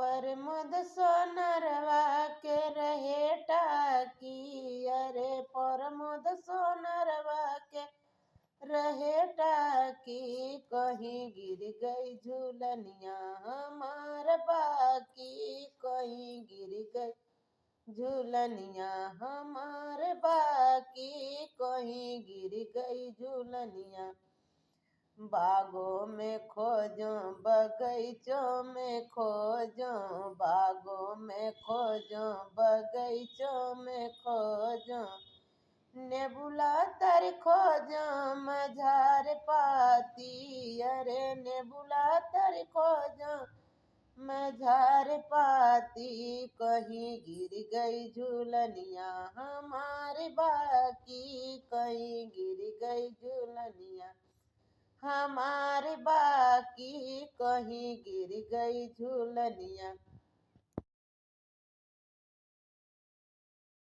परमद सोनरवा के रहे टाकी, अरे परमद सोनरवा के रहे टाकी, कहीं गिर गई झूलनिया हमार बाकी, कहीं गिर गई झूलनिया हमार बाकी, कहीं गिर गई झूलनिया। बागों में खोजो बगीचों में खोजो, बागों में खोजो बगीचों में खोजो, नेबुला तर खोजो मझार पाती, अरे नेबुला तर खोजो मझार पाती, कहीं गिर गई झूलनिया हमारी बाकी, कहीं गिर गई झूलनिया हमारी बाकी, कहीं गिर गई झूलनिया।